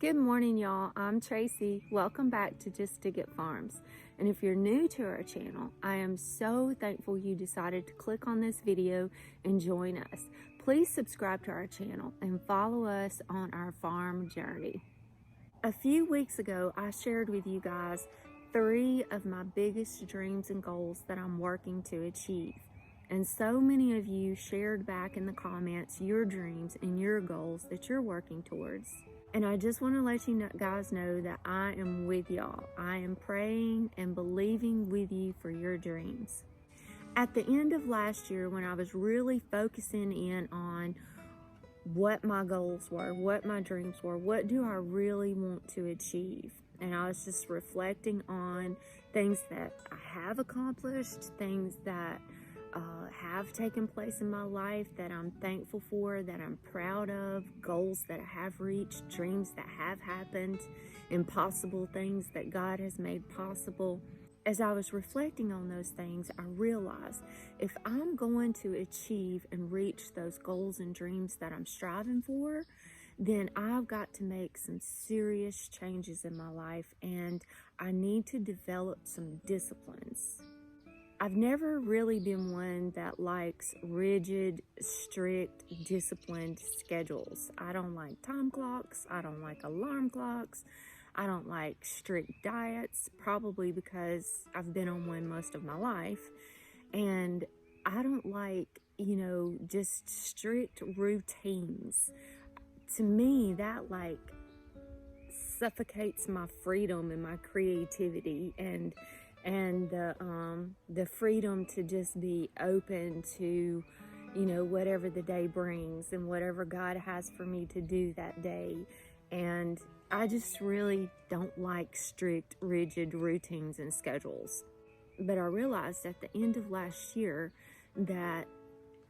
Good morning, y'all. I'm Tracy. Welcome back to Just to Get Farms. And if you're new to our channel, I am so thankful you decided to click on this video and join us. Please subscribe to our channel and follow us on our farm journey. A few weeks ago, I shared with you guys 3 of my biggest dreams and goals that I'm working to achieve. And so many of you shared back in the comments your dreams and your goals that you're working towards. And I just want to let you guys know that I am with y'all. I am praying and believing with you for your dreams. At the end of last year, when I was really focusing in on what my goals were, what my dreams were, what do I really want to achieve? And I was just reflecting on things that I have accomplished, things that have taken place in my life that I'm thankful for, that I'm proud of, goals that I have reached, dreams that have happened, impossible things that God has made possible. As I was reflecting on those things, I realized if I'm going to achieve and reach those goals and dreams that I'm striving for, then I've got to make some serious changes in my life, and I need to develop some disciplines. I've never really been one that likes rigid, strict, disciplined schedules. I don't like time clocks. I don't like alarm clocks. I don't like strict diets, probably because I've been on one most of my life. And I don't like, just strict routines. To me, that suffocates my freedom and my creativity and the freedom to just be open to, whatever the day brings and whatever God has for me to do that day. And I just really don't like strict, rigid routines and schedules. But I realized at the end of last year that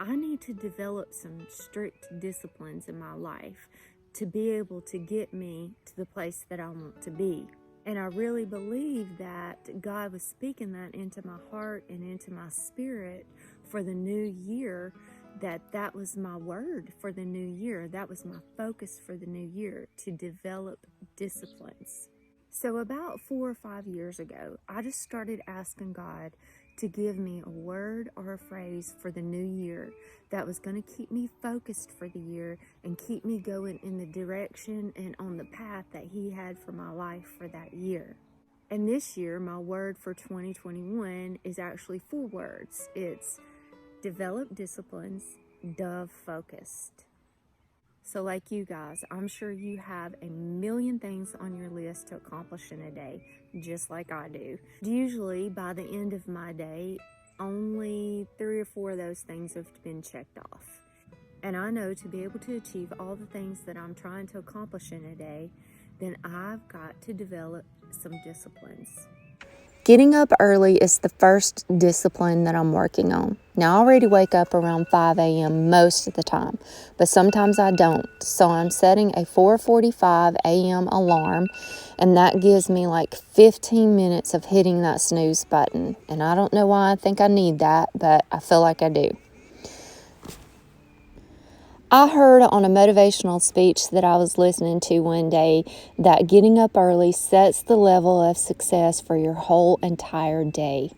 I need to develop some strict disciplines in my life to be able to get me to the place that I want to be. And I really believe that God was speaking that into my heart and into my spirit for the new year, that was my word for the new year. That was my focus for the new year, to develop disciplines. So about 4 or 5 years ago, I just started asking God to give me a word or a phrase for the new year that was going to keep me focused for the year and keep me going in the direction and on the path that He had for my life for that year. And this year, my word for 2021 is actually 4 words. It's develop disciplines, dove focused. So like you guys, I'm sure you have a million things on your list to accomplish in a day, just like I do. Usually by the end of my day, only 3 or 4 of those things have been checked off. And I know to be able to achieve all the things that I'm trying to accomplish in a day, then I've got to develop some disciplines. Getting up early is the first discipline that I'm working on. Now, I already wake up around 5 a.m. most of the time, but sometimes I don't. So I'm setting a 4:45 a.m. alarm, and that gives me like 15 minutes of hitting that snooze button. And I don't know why I think I need that, but I feel like I do. I heard on a motivational speech that I was listening to one day that getting up early sets the level of success for your whole entire day.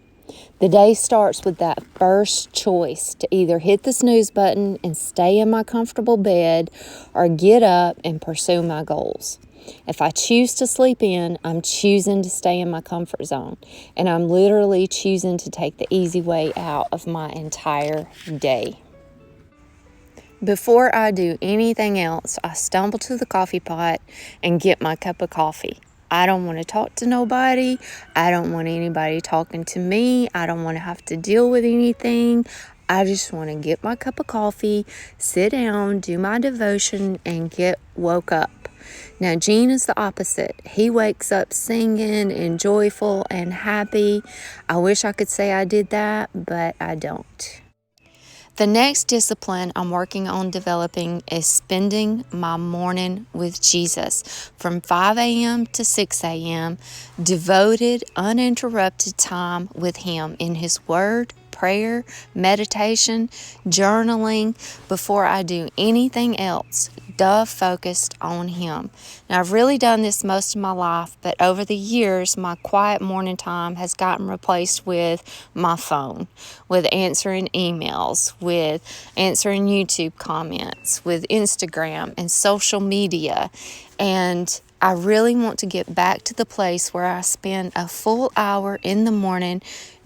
The day starts with that first choice to either hit the snooze button and stay in my comfortable bed or get up and pursue my goals. If I choose to sleep in, I'm choosing to stay in my comfort zone, and I'm literally choosing to take the easy way out of my entire day. Before I do anything else, I stumble to the coffee pot and get my cup of coffee. I don't want to talk to nobody. I don't want anybody talking to me. I don't want to have to deal with anything. I just want to get my cup of coffee, sit down, do my devotion, and get woke up. Now, Gene is the opposite. He wakes up singing and joyful and happy. I wish I could say I did that, but I don't. The next discipline I'm working on developing is spending my morning with Jesus from 5 a.m. to 6 a.m., devoted, uninterrupted time with Him in His Word, prayer, meditation, journaling. Before I do anything else, dove focused on Him. Now, I've really done this most of my life, but over the years, my quiet morning time has gotten replaced with my phone, with answering emails, with answering YouTube comments, with Instagram and social media. And I really want to get back to the place where I spend a full hour in the morning,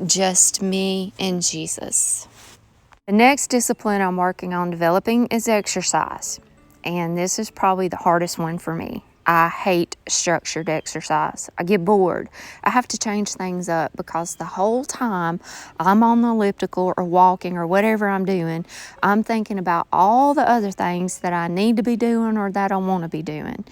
just me and Jesus. The next discipline I'm working on developing is exercise. And this is probably the hardest one for me. I hate structured exercise. I get bored. I have to change things up because the whole time I'm on the elliptical or walking or whatever I'm doing, I'm thinking about all the other things that I need to be doing or that I want to be doing.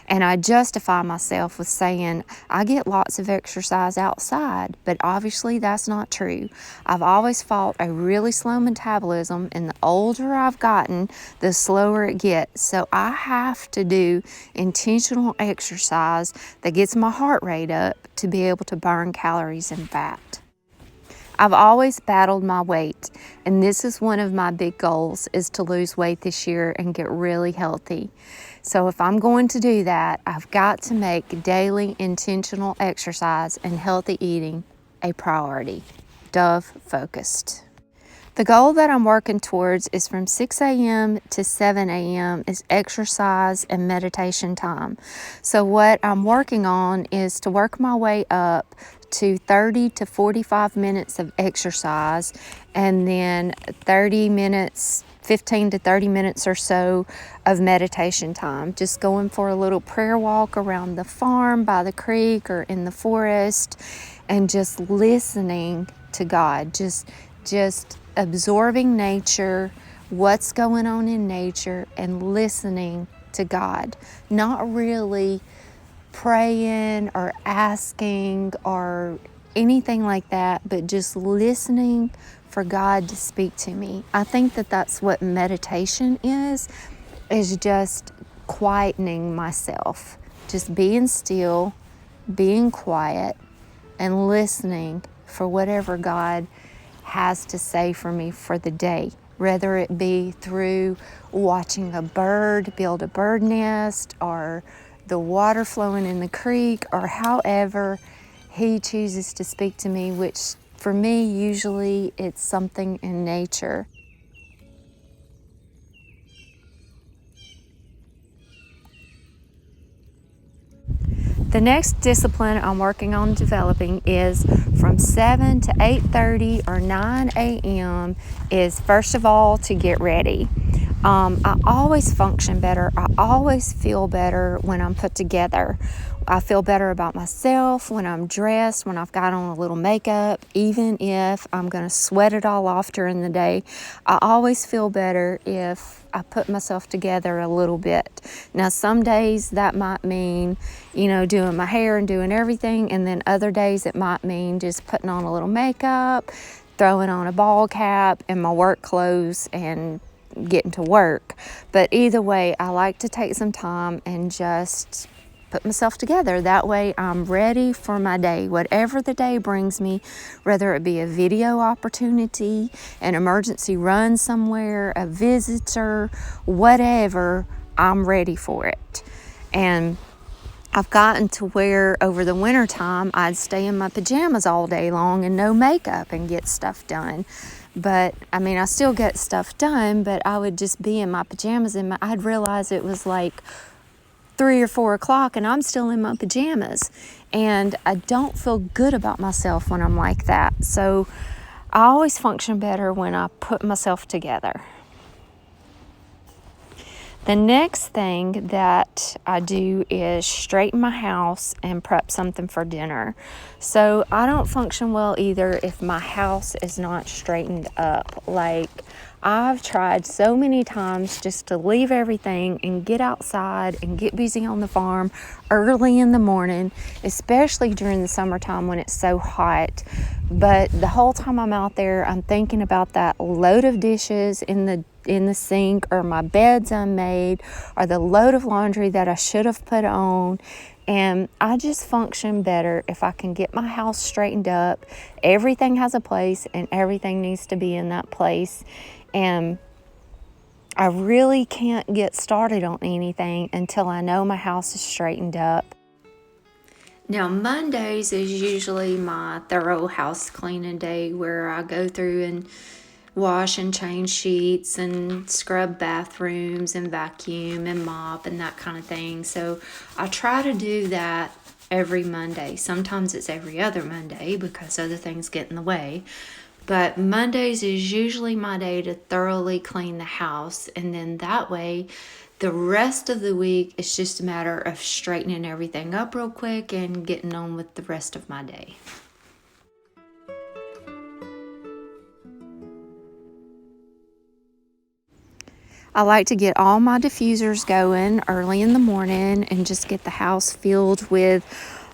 And I justify myself with saying, I get lots of exercise outside, but obviously that's not true. I've always fought a really slow metabolism, and the older I've gotten, the slower it gets. So I have to do intentional exercise that gets my heart rate up to be able to burn calories and fat. I've always battled my weight, and this is one of my big goals, is to lose weight this year and get really healthy. So if I'm going to do that, I've got to make daily intentional exercise and healthy eating a priority. Dove focused. The goal that I'm working towards is from 6 a.m. to 7 a.m. is exercise and meditation time. So what I'm working on is to work my way up to 30 to 45 minutes of exercise and then 15 to 30 minutes or so of meditation time. Just going for a little prayer walk around the farm, by the creek, or in the forest, and just listening to God. Just absorbing nature, what's going on in nature, and listening to God. Not really praying or asking or anything like that, but just listening for God to speak to me. I think that that's what meditation is just quietening myself, just being still, being quiet, and listening for whatever God has to say for me for the day, whether it be through watching a bird build a bird nest or the water flowing in the creek, or however He chooses to speak to me, which for me, usually it's something in nature. The next discipline I'm working on developing is from 7 to 8:30 or 9 a.m. is, first of all, to get ready. I always function better. I always feel better when I'm put together. I feel better about myself when I'm dressed, when I've got on a little makeup, even if I'm going to sweat it all off during the day. I always feel better if I put myself together a little bit. Now, some days that might mean, doing my hair and doing everything, and then other days it might mean just putting on a little makeup, throwing on a ball cap and my work clothes and getting to work. But either way, I like to take some time and just put myself together. That way I'm ready for my day, whatever the day brings me, whether it be a video opportunity, an emergency run somewhere, a visitor, whatever, I'm ready for it. And I've gotten to where over the winter time I'd stay in my pajamas all day long and no makeup and get stuff done. But I still get stuff done, but I would just be in my pajamas and I'd realize it was like 3 or 4 o'clock and I'm still in my pajamas. And I don't feel good about myself when I'm like that. So I always function better when I put myself together. The next thing that I do is straighten my house and prep something for dinner. So I don't function well either if my house is not straightened up. Like, I've tried so many times just to leave everything and get outside and get busy on the farm early in the morning, especially during the summertime when it's so hot. But the whole time I'm out there, I'm thinking about that load of dishes in the sink, or my bed's unmade, or the load of laundry that I should have put on. And I just function better if I can get my house straightened up. Everything has a place and everything needs to be in that place. And I really can't get started on anything until I know my house is straightened up. Now, Mondays is usually my thorough house cleaning day, where I go through and wash and change sheets and scrub bathrooms and vacuum and mop and that kind of thing. So I try to do that every Monday. Sometimes it's every other Monday because other things get in the way. But Mondays is usually my day to thoroughly clean the house, and then that way the rest of the week it's just a matter of straightening everything up real quick and getting on with the rest of my day. I like to get all my diffusers going early in the morning and just get the house filled with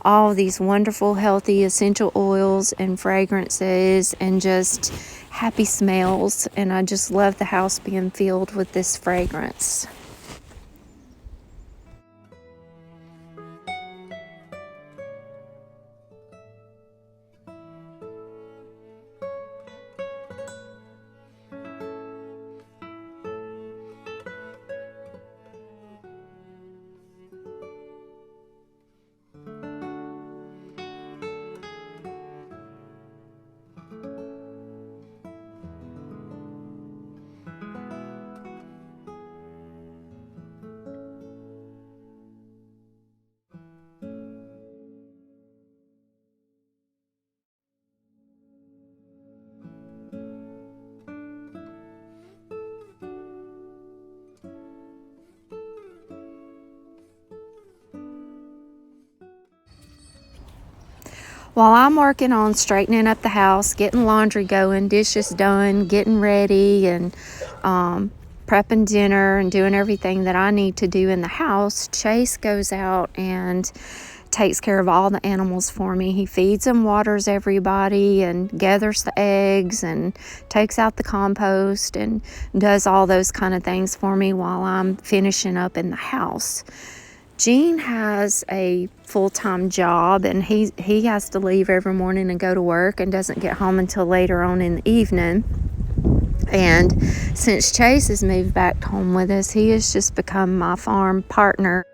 all these wonderful, healthy, essential oils and fragrances and just happy smells. And I just love the house being filled with this fragrance. While I'm working on straightening up the house, getting laundry going, dishes done, getting ready, and prepping dinner and doing everything that I need to do in the house, Chase goes out and takes care of all the animals for me. He feeds them, waters everybody, and gathers the eggs and takes out the compost and does all those kind of things for me while I'm finishing up in the house. Gene has a full-time job, and he has to leave every morning and go to work and doesn't get home until later on in the evening. And since Chase has moved back home with us, he has just become my farm partner.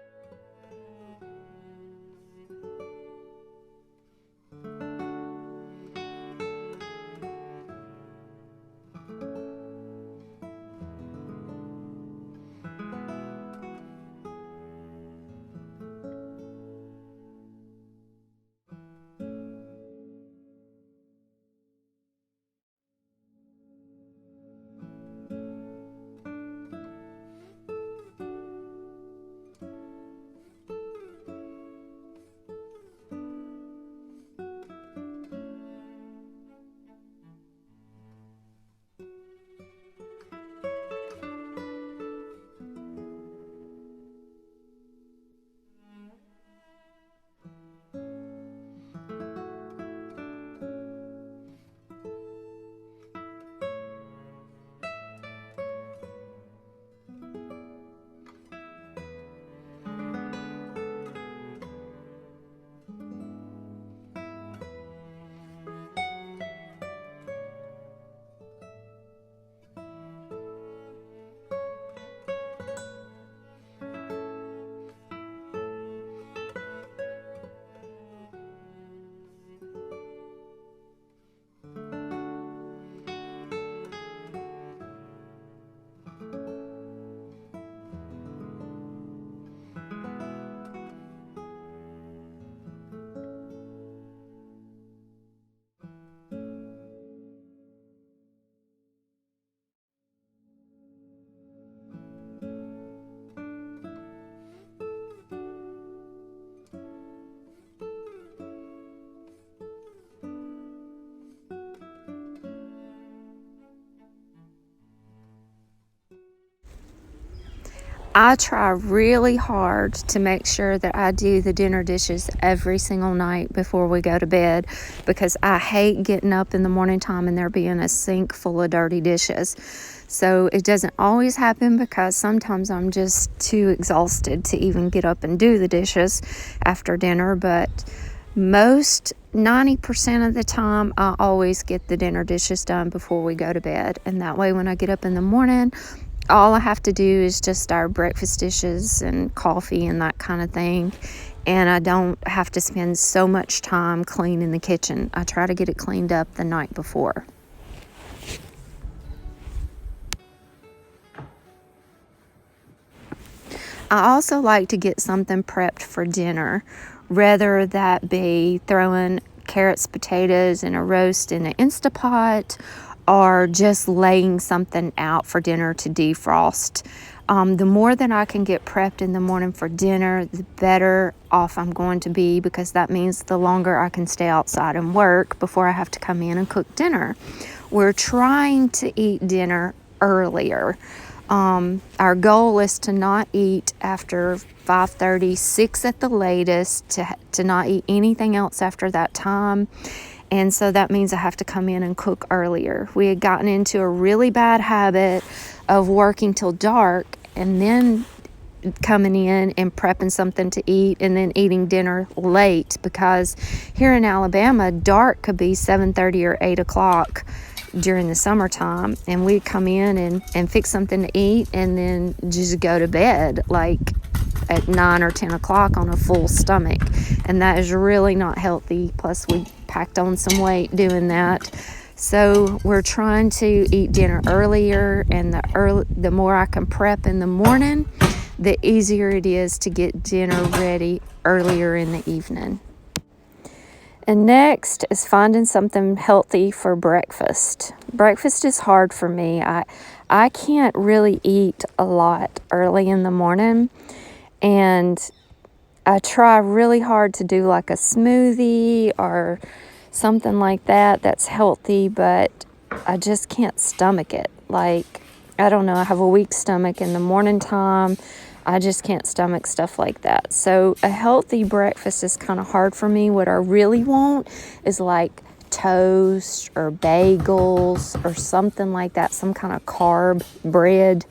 I try really hard to make sure that I do the dinner dishes every single night before we go to bed, because I hate getting up in the morning time and there being a sink full of dirty dishes. So it doesn't always happen because sometimes I'm just too exhausted to even get up and do the dishes after dinner, but most 90% of the time I always get the dinner dishes done before we go to bed, and that way when I get up in the morning all I have to do is just our breakfast dishes and coffee and that kind of thing. And I don't have to spend so much time cleaning the kitchen. I try to get it cleaned up the night before. I also like to get something prepped for dinner, whether that be throwing carrots, potatoes, and a roast in an Instapot, or just laying something out for dinner to defrost. The more that I can get prepped in the morning for dinner, the better off I'm going to be, because that means the longer I can stay outside and work before I have to come in and cook dinner. We're trying to eat dinner earlier. Our goal is to not eat after 5:30, 6 at the latest, to not eat anything else after that time. And so that means I have to come in and cook earlier. We had gotten into a really bad habit of working till dark and then coming in and prepping something to eat and then eating dinner late, because here in Alabama, dark could be 7:30 or 8 o'clock during the summertime, and we'd come in and fix something to eat and then just go to bed like at 9 or 10 o'clock on a full stomach, and that is really not healthy. Plus we packed on some weight doing that. So we're trying to eat dinner earlier, and the more I can prep in the morning, the easier it is to get dinner ready earlier in the evening. And next is finding something healthy for breakfast. Breakfast is hard for me. I can't really eat a lot early in the morning, and I try really hard to do like a smoothie or something like that that's healthy, but I just can't stomach it. Like, I don't know, I have a weak stomach in the morning time. I just can't stomach stuff like that. So a healthy breakfast is kind of hard for me. What I really want is like toast or bagels or something like that, some kind of carb bread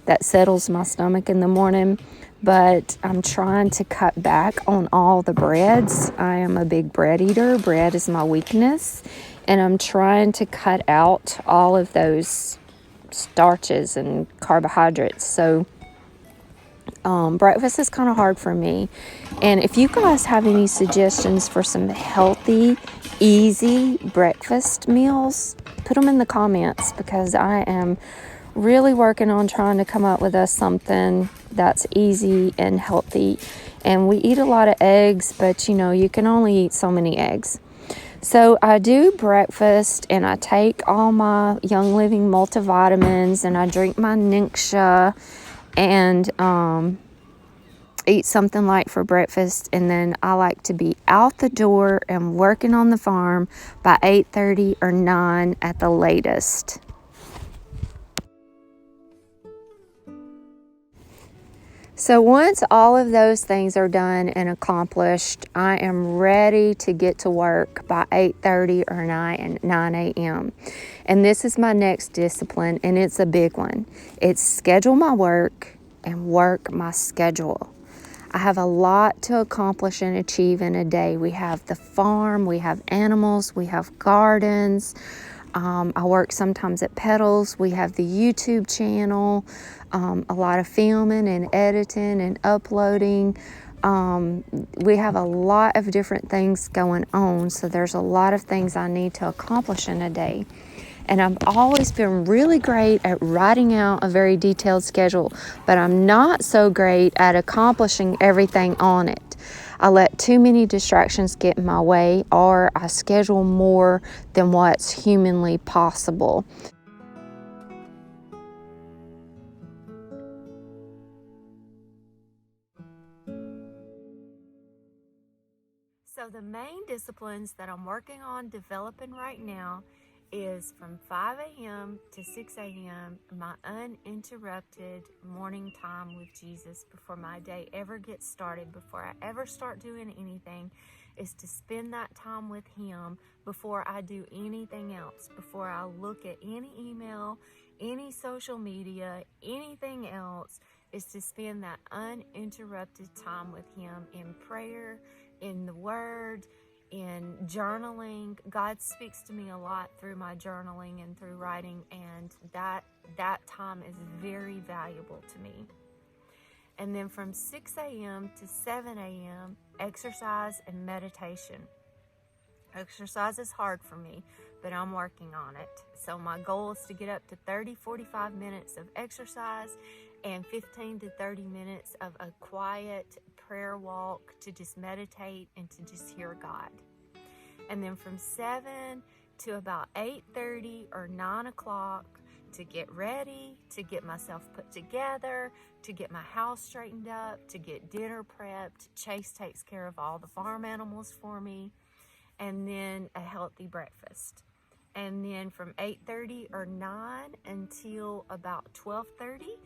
that settles my stomach in the morning. But I'm trying to cut back on all the breads. I am a big bread eater. Bread is my weakness. And I'm trying to cut out all of those starches and carbohydrates. So breakfast is kind of hard for me. And if you guys have any suggestions for some healthy, easy breakfast meals, put them in the comments, because I am really working on trying to come up with us something that's easy and healthy. And we eat a lot of eggs, but you can only eat so many eggs. So I do breakfast, and I take all my Young Living multivitamins, and I drink my Nixia, and eat something light for breakfast. And then I like to be out the door and working on the farm by 8:30 or 9 at the latest. So once all of those things are done and accomplished, I am ready to get to work by 8:30 or 9 a.m. And this is my next discipline, and it's a big one. It's schedule my work and work my schedule. I have a lot to accomplish and achieve in a day. We have the farm, we have animals, we have gardens. I work sometimes at Petals. We have the YouTube channel, a lot of filming and editing and uploading. We have a lot of different things going on, so there's a lot of things I need to accomplish in a day. And I've always been really great at writing out a very detailed schedule, but I'm not so great at accomplishing everything on it. I let too many distractions get in my way, or I schedule more than what's humanly possible. So the main disciplines that I'm working on developing right now is from 5 a.m. to 6 a.m., my uninterrupted morning time with Jesus before my day ever gets started, before I ever start doing anything, is to spend that time with Him before I do anything else, before I look at any email, any social media, anything else, is to spend that uninterrupted time with Him in prayer, in the Word, in journaling. God speaks to me a lot through my journaling and through writing, and that time is very valuable to me. And then from 6 a.m. to 7 a.m., exercise and meditation. Exercise is hard for me, but I'm working on it. So my goal is to get up to 30-45 minutes of exercise and 15 to 30 minutes of a quiet prayer walk to just meditate and to just hear God. And then from 7 to about 8:30 or 9 o'clock to get ready, to get myself put together, to get my house straightened up, to get dinner prepped. Chase takes care of all the farm animals for me. And then a healthy breakfast. And then from 8:30 or 9 until about 12:30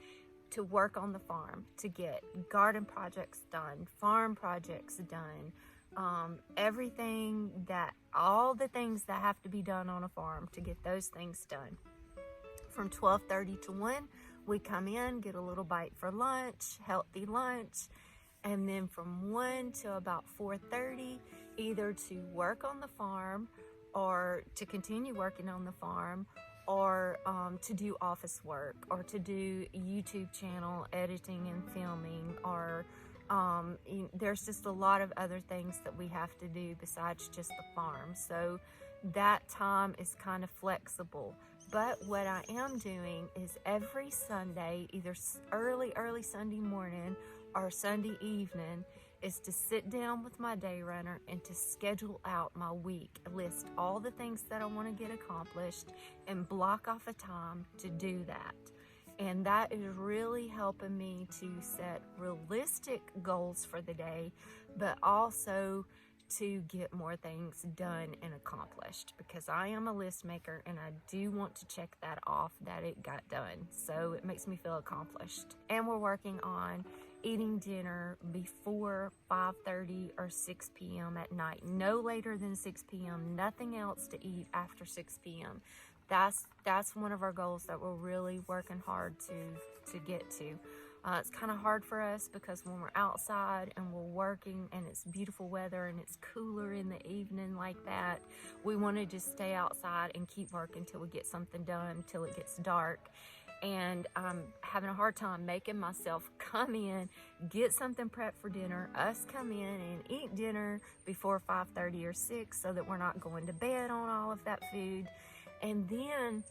to work on the farm, to get garden projects done, farm projects done, all the things that have to be done on a farm, to get those things done. From 12:30 to 1, we come in, get a little bite for lunch, healthy lunch, and then from 1 to about 4:30, either to work on the farm or to continue working on the farm, or to do office work, or to do YouTube channel editing and filming, or there's just a lot of other things that we have to do besides just the farm. So that time is kind of flexible. But what I am doing is every Sunday, either early Sunday morning or Sunday evening, is to sit down with my day runner and to schedule out my week, list all the things that I want to get accomplished, and block off a time to do that. And that is really helping me to set realistic goals for the day, but also to get more things done and accomplished, because I am a list maker and I do want to check that off that it got done. So it makes me feel accomplished. And we're working on eating dinner before 5:30 or 6 p.m. at night. No later than 6 p.m. Nothing else to eat after 6 p.m. That's one of our goals that we're really working hard to get to. It's kind of hard for us because when we're outside and we're working and it's beautiful weather and it's cooler in the evening like that, we want to just stay outside and keep working till we get something done, till it gets dark. And I'm having a hard time making myself come in, get something prepped for dinner, us come in and eat dinner before 5:30 or 6 so that we're not going to bed on all of that food, and then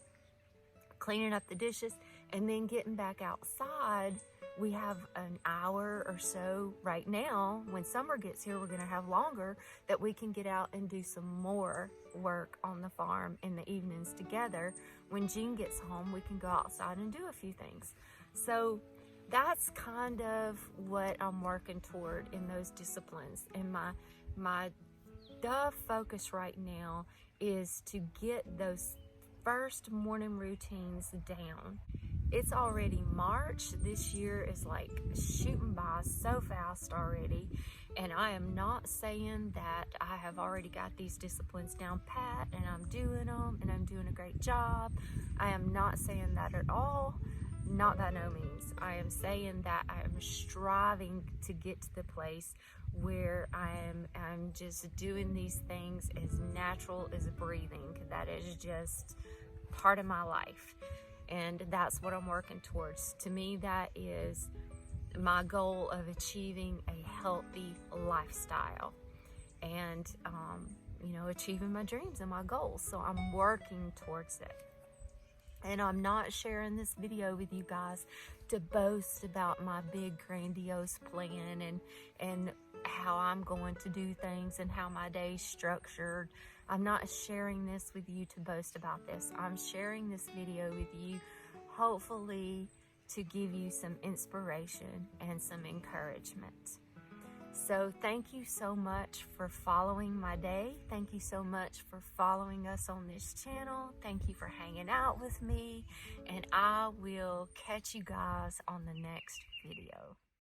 cleaning up the dishes, and then getting back outside. We have an hour or so right now. When summer gets here, we're going to have longer, that we can get out and do some more work on the farm in the evenings together. When Jean gets home, we can go outside and do a few things. So that's kind of what I'm working toward in those disciplines. And my focus right now is to get those first morning routines down. It's already March. This year is like shooting by so fast already. And I am not saying that I have already got these disciplines down pat and I'm doing them and I'm doing a great job. I am not saying that at all. Not by no means. I am saying that I am striving to get to the place where I'm just doing these things as natural as breathing. That is just part of my life. And that's what I'm working towards. To me, that is my goal of achieving a healthy lifestyle and, achieving my dreams and my goals. So I'm working towards it. And I'm not sharing this video with you guys to boast about my big grandiose plan and how I'm going to do things and how my day's structured. I'm not sharing this with you to boast about this. I'm sharing this video with you, hopefully, to give you some inspiration and some encouragement. So thank you so much for following my day. Thank you so much for following us on this channel. Thank you for hanging out with me. And I will catch you guys on the next video.